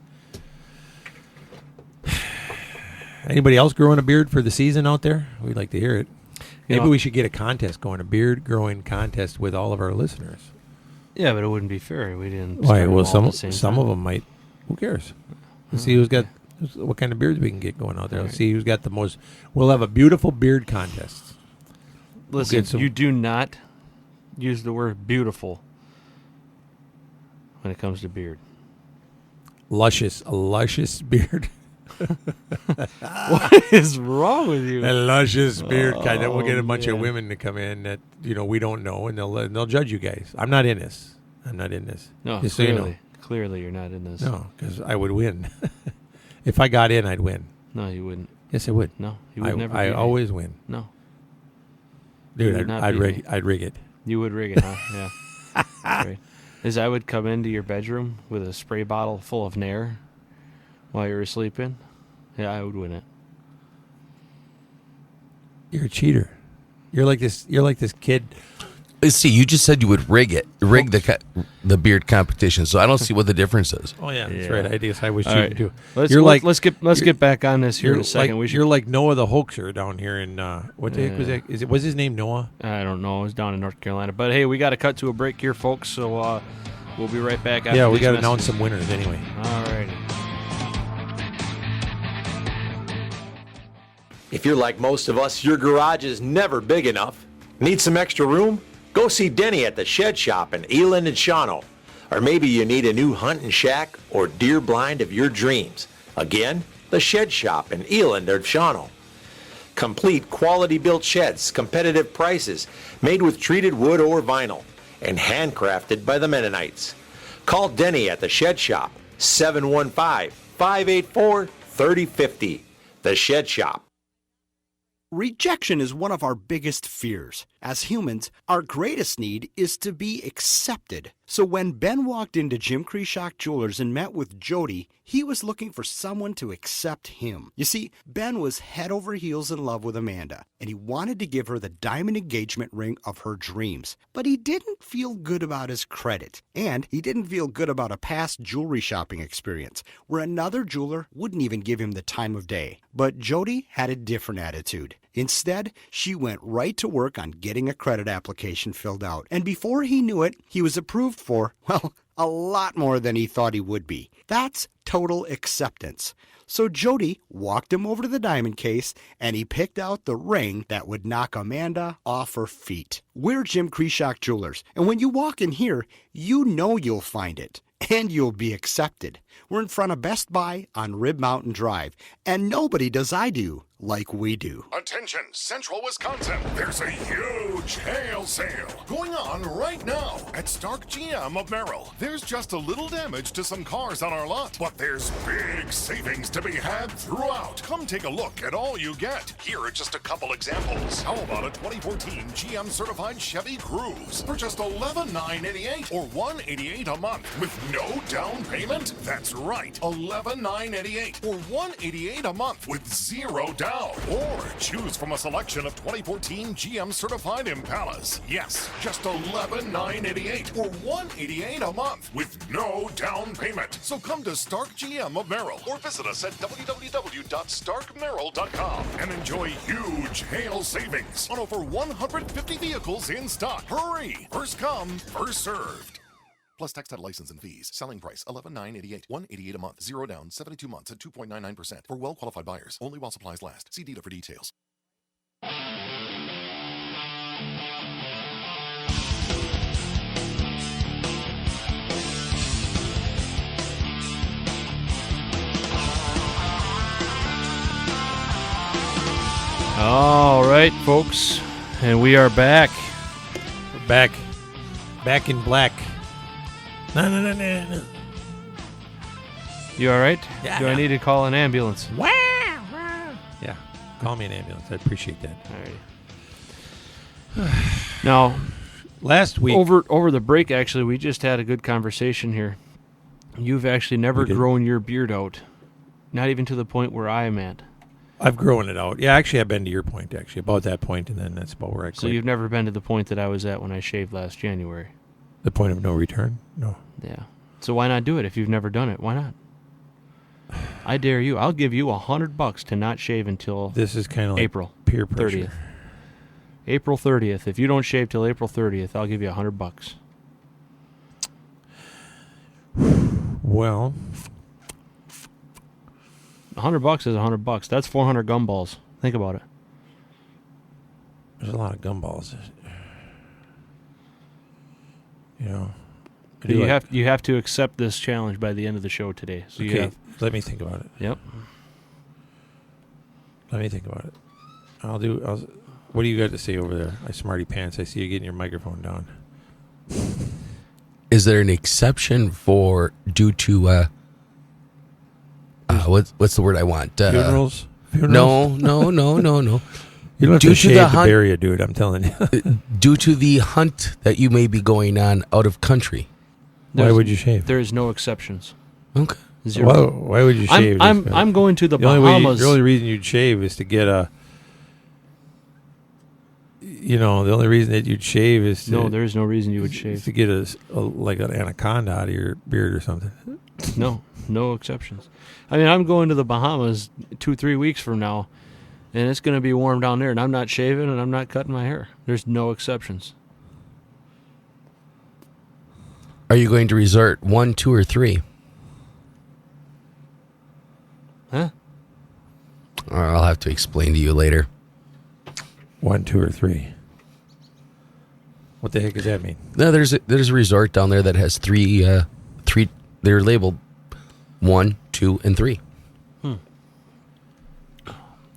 anybody else growing a beard for the season out there? We'd like to hear it. Maybe we should get a contest going, a beard growing contest with all of our listeners. Yeah, but it wouldn't be fair. We didn't. Why? Well, some of them might. Who cares? Let's see who's got what kind of beards we can get going out there. Let's see who's got the most. We'll have a beautiful beard contest. Listen, you do not use the word beautiful when it comes to beard. A luscious beard. What is wrong with you? A luscious beard kind. Then we'll get a bunch of women to come in that we don't know, and they'll judge you guys. I'm not in this. No, just clearly, so you know. Clearly you're not in this. No, because I would win. If I got in, I'd win. No, you wouldn't. Yes, I would. No, you would never. I always win. No, dude, I'd rig it. You would rig it, huh? Yeah. Right. As I would come into your bedroom with a spray bottle full of Nair while you were sleeping. Yeah, I would win it. You're a cheater. You're like this kid. See, you just said you would rig the beard competition, so I don't see what the difference is. Oh yeah, that's right. I guess I was cheating too. Let's get back on this here in a second. You're like Noah the hoaxer down here in what the heck was that? Was his name Noah? I don't know. It was down in North Carolina. But hey, we got to cut to a break here, folks. So we'll be right back after. Yeah, we got to announce some winners anyway. All righty. If you're like most of us, your garage is never big enough. Need some extra room? Go see Denny at the Shed Shop in Eland and Shawano. Or maybe you need a new hunting shack or deer blind of your dreams. Again, the Shed Shop in Eland or Shawano. Complete quality-built sheds, competitive prices, made with treated wood or vinyl, and handcrafted by the Mennonites. Call Denny at the Shed Shop, 715-584-3050. The Shed Shop. Rejection is one of our biggest fears. As humans, our greatest need is to be accepted. So when Ben walked into Jim Krishock Jewelers and met with Jody, he was looking for someone to accept him. You see, Ben was head over heels in love with Amanda, and he wanted to give her the diamond engagement ring of her dreams. But he didn't feel good about his credit, and he didn't feel good about a past jewelry shopping experience where another jeweler wouldn't even give him the time of day. But Jody had a different attitude. Instead, she went right to work on getting a credit application filled out. And before he knew it, he was approved for, well, a lot more than he thought he would be. That's total acceptance. So Jody walked him over to the diamond case, and he picked out the ring that would knock Amanda off her feet. We're Jim Krishock Jewelers, and when you walk in here, you know you'll find it. And you'll be accepted. We're in front of Best Buy on Rib Mountain Drive. And nobody does I do like we do. Attention, Central Wisconsin. There's a huge hail sale going on right now at Stark GM of Merrill. There's just a little damage to some cars on our lot, but there's big savings to be had throughout. Come take a look at all you get. Here are just a couple examples. How about a 2014 GM certified Chevy Cruze for just $11,988 or $188 a month with no down payment? That's right, $11,988 or $188 a month with zero down. Or choose from a selection of 2014 GM certified Impalas. Yes, just $11,988 or $188 a month with no down payment. So come to Stark GM of Merrill or visit us at www.starkmerrill.com and enjoy huge hail savings on over 150 vehicles in stock. Hurry! First come, first served. Plus tax, title, license, and fees. Selling price $11,988, $188 a month. Zero down, 72 months at 2.99% for well-qualified buyers. Only while supplies last. See dealer for details. All right, folks, and we are back. We're back in black. No. You all right? Yeah. Do I need to call an ambulance? Yeah, call me an ambulance. I appreciate that. All right. Now, last week over the break, actually, we just had a good conversation here. You've actually never grown your beard out, not even to the point where I am at. I've grown it out. Yeah, actually, I've been to your point, actually, about that point, and then that's about where I quit. So you've never been to the point that I was at when I shaved last January? The point of no return? No. Yeah. So why not do it if you've never done it? Why not? I dare you. I'll give you $100 to not shave until this is kind of like April peer pressure. 30th. April 30th. If you don't shave till April 30th, I'll give you $100. Well, $100 is $100. That's 400 gumballs. Think about it. There's a lot of gumballs. You know, you have to accept this challenge by the end of the show today. So okay, let me think about it. Yep. Let me think about it. What do you got to say over there? I smarty pants. I see you getting your microphone down. Is there an exception for due to what's the word I want? Funerals? No. You don't have to shave to bury a dude, I'm telling you. Due to the hunt that you may be going on out of country. Why would you shave? There is no exceptions. Okay. Zero. Why would you shave? I'm going to the Bahamas. The only reason you'd shave is to get a... You know, the only reason that you'd shave is to... No, there is no reason you would shave. To get like an anaconda out of your beard or something. No exceptions. I mean, I'm going to the Bahamas 2-3 weeks from now, and it's going to be warm down there, and I'm not shaving, and I'm not cutting my hair. There's no exceptions. Are you going to resort 1, 2, or 3? Huh? I'll have to explain to you later. 1, 2, or 3. What the heck does that mean? No, there's a resort down there that has three. They're labeled 1, 2, and 3.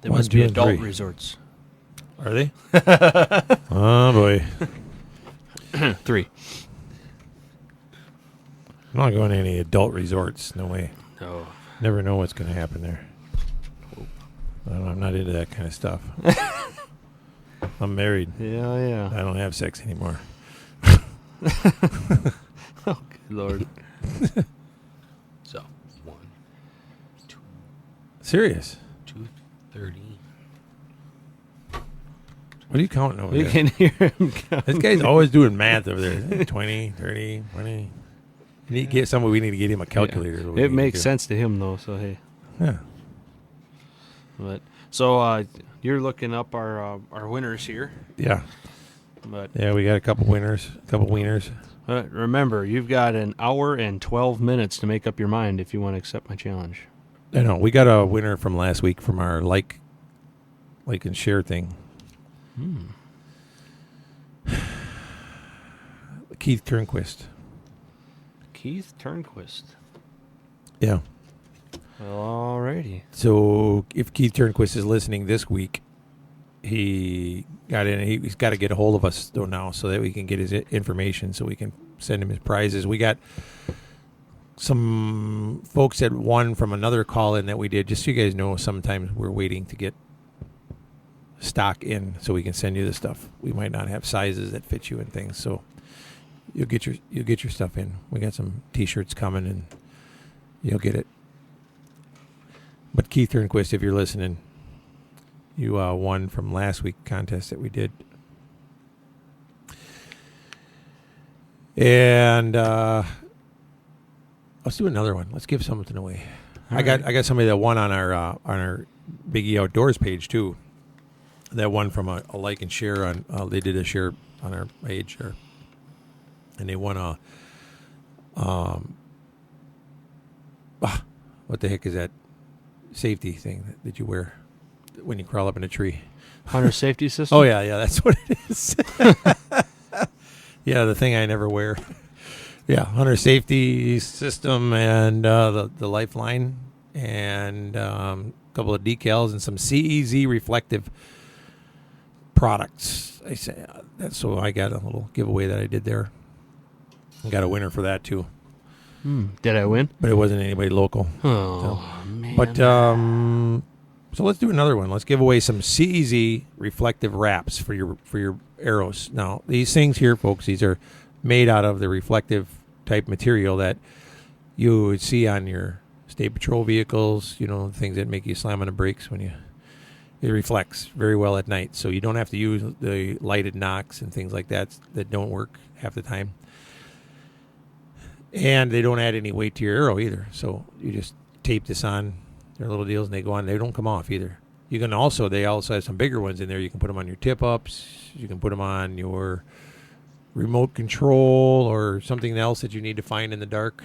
They must be adult resorts. Are they? Oh boy. 3. I'm not going to any adult resorts. No way. No. Never know what's going to happen there. I'm not into that kind of stuff. I'm married. Yeah. I don't have sex anymore. Oh, good Lord. So, 1, 2. Serious? 2:30. What are you counting over You there? can hear him count. This guy's always doing math over there. 20, 30, 20. We need to get him a calculator. Yeah. It makes sense to him, though, so hey. Yeah. But so you're looking up our winners here. Yeah. But yeah, we got a couple winners, a couple wieners. Remember, you've got an hour and 12 minutes to make up your mind if you want to accept my challenge. I know. We got a winner from last week from our like and share thing. Keith Turnquist. Keith Turnquist. Yeah. Well, alrighty. So if Keith Turnquist is listening this week, he's got to get a hold of us though now so that we can get his information so we can send him his prizes. We got some folks that won from another call-in that we did. Just so you guys know, sometimes we're waiting to get stock in so we can send you the stuff. We might not have sizes that fit you and things, so you'll get your stuff in. We got some T-shirts coming, and you'll get it. But Keith Turnquist, if you're listening, you won from last week's contest that we did. And let's do another one. Let's give something away. I got somebody that won on our Big E Outdoors page too. That won from a like and share on. They did a share on our page, and they won a. What the heck is that safety thing that you wear when you crawl up in a tree? Hunter safety system? Oh, yeah, that's what it is. Yeah, the thing I never wear. Yeah, hunter safety system and the lifeline and a couple of decals and some CEZ reflective products. I say so I got a little giveaway that I did there. I got a winner for that, too. Did I win? But it wasn't anybody local. Oh, man. But so let's do another one. Let's give away some CEZ reflective wraps for your arrows. Now, these things here, folks, these are made out of the reflective type material that you would see on your state patrol vehicles, things that make you slam on the brakes when it reflects very well at night. So you don't have to use the lighted knocks and things like that don't work half the time. And they don't add any weight to your arrow either. So you just tape this on their little deals and they go on. They don't come off either. You can also, they also have some bigger ones in there. You can put them on your tip-ups. You can put them on your remote control or something else that you need to find in the dark.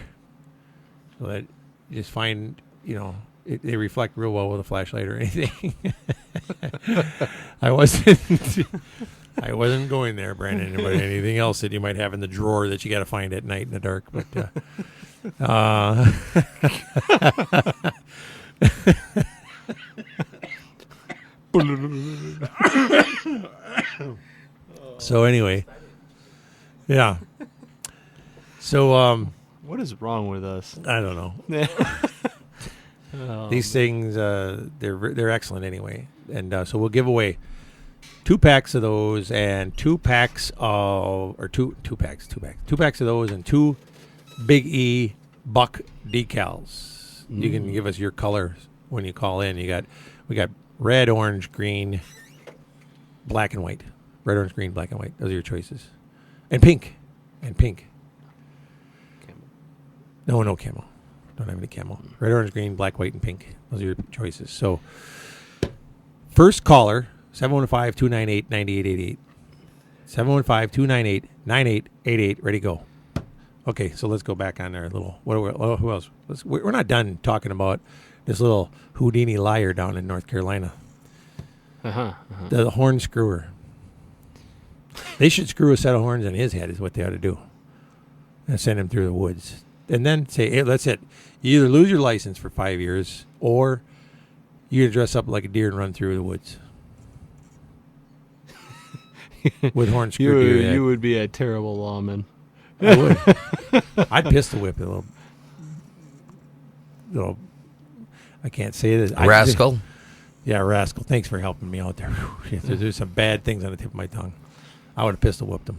So that you just find, they reflect real well with a flashlight or anything. I wasn't going there, Brandon, but anything else that you might have in the drawer that you got to find at night in the dark. But so anyway, yeah. So what is wrong with us? I don't know. These things, they're excellent anyway, and so we'll give away 2 packs of those and 2 packs of two packs of those and 2 Big E Buck decals. You can give us your color when you call in. We got red, orange, green, black and white. Red, orange, green, black and white. Those are your choices. And pink. Camo. No camo. Don't have any camo. Red, orange, green, black, white, and pink. Those are your choices. So first caller, 715-298-9888. 715-298-9888. Ready, go. Okay, so let's go back on our little. Who else? We're not done talking about this little Houdini liar down in North Carolina. The horn screwer. They should screw a set of horns on his head is what they ought to do. And send him through the woods. And then say, hey, that's it. You either lose your license for 5 years or you dress up like a deer and run through the woods. With horn screw. You would be a terrible lawman. I would. I'd pistol whip it a little. I can't say this. Rascal. Rascal. Thanks for helping me out there. There's some bad things on the tip of my tongue. I would have pistol whipped them.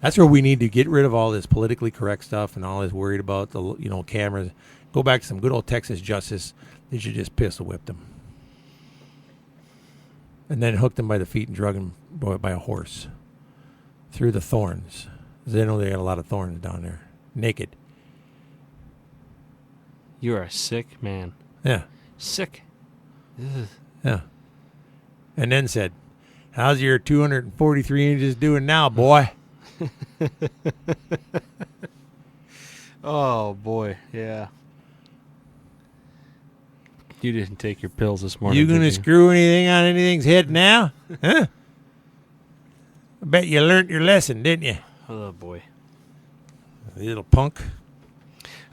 That's where we need to get rid of all this politically correct stuff and all this worried about the cameras. Go back to some good old Texas justice. They should just pistol whip them. And then hooked them by the feet and drug them by a horse through the thorns. They know they got a lot of thorns down there. Naked. You are a sick man. Yeah. Sick. Ugh. Yeah. And then said, how's your 243 inches doing now, boy? Oh, boy. Yeah. You didn't take your pills this morning. You going to screw anything on anything's head now? Huh? I bet you learned your lesson, didn't you? Oh, boy. You little punk.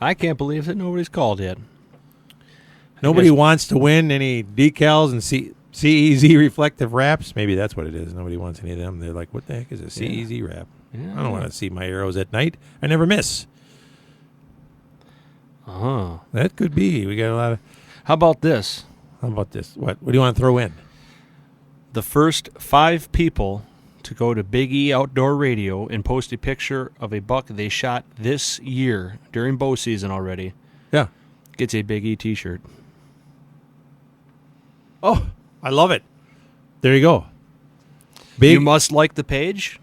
I can't believe that nobody's called yet. Nobody wants to win any decals and CEZ reflective wraps. Maybe that's what it is. Nobody wants any of them. They're like, what the heck is a CEZ wrap? Yeah. I don't want to see my arrows at night. I never miss. That could be. We got a lot of... How about this? What do you want to throw in? The first 5 people to go to Big E Outdoor Radio and post a picture of a buck they shot this year during bow season already. Yeah. Gets a Big E t-shirt. Oh, I love it. There you go. You must like the page.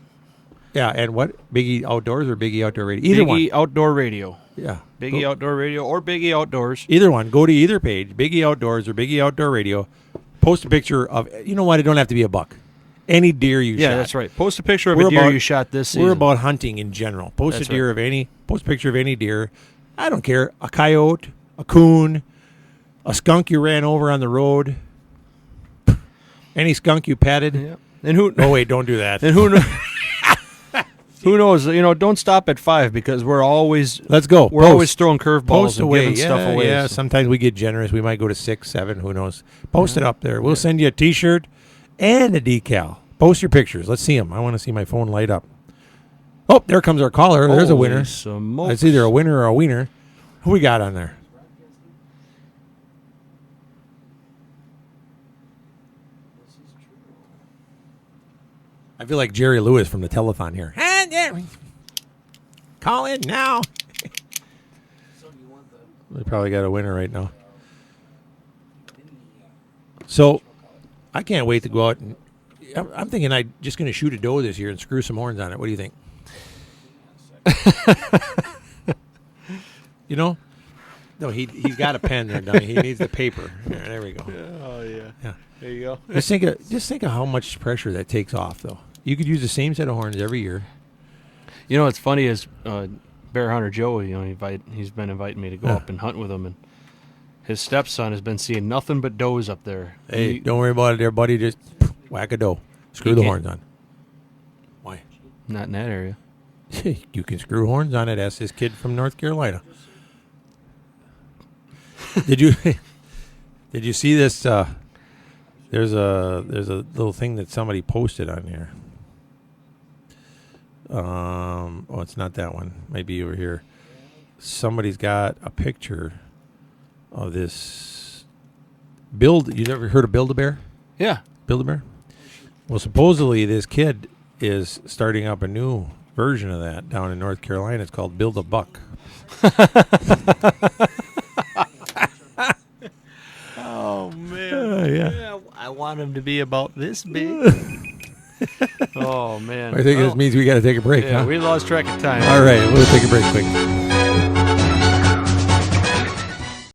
Yeah, and what? Big E Outdoors or Big E Outdoor Radio? Either one. Big E Outdoor Radio. Yeah. Big E Outdoor Radio or Big E Outdoors. Either one. Go to either page, Big E Outdoors or Big E Outdoor Radio. Post a picture of, you know what? It don't have to be a buck. Any deer you shot. Yeah, that's right. Post a picture of a deer you shot this season. We're about hunting in general. Post a picture of any deer. I don't care. A coyote, a coon, a skunk you ran over on the road, any skunk you patted. Yeah. And who? Oh wait, don't do that. And who knows? Who knows? Don't stop at 5 because we're always always throwing curveballs and giving stuff away. Yeah, sometimes we get generous. We might go to 6, 7. Who knows? Post it up there. We'll send you a T-shirt and a decal. Post your pictures. Let's see them. I want to see my phone light up. Oh, there comes our caller. There's a winner. Smokes. It's either a winner or a wiener. Who we got on there? I feel like Jerry Lewis from the telethon here. Call in now. We probably got a winner right now. So, I can't wait to go out and... I'm thinking I'm just going to shoot a doe this year and screw some horns on it. What do you think? No, he's got a pen there, dummy. He needs the paper. There we go. Oh, yeah. There you go. Just think of how much pressure that takes off, though. You could use the same set of horns every year. What's funny is Bear Hunter Joe, he's been inviting me to go up and hunt with him, and his stepson has been seeing nothing but does up there. Hey, don't worry about it there, buddy. Just whack a doe. Screw the horns on. Why? Not in that area. You can screw horns on it. Ask this kid from North Carolina. Did you see this? There's a little thing that somebody posted on here. It's not that one. Maybe over here. Somebody's got a picture of this build. You ever heard of Build-A-Bear? Yeah. Build-A-Bear? Well, supposedly this kid is starting up a new version of that down in North Carolina. It's called Build-A-Buck. Oh, man. Yeah. I want him to be about this big. Oh, man. I think this means we got to take a break. Yeah, huh? we lost track of time. All right, we'll take a break quick.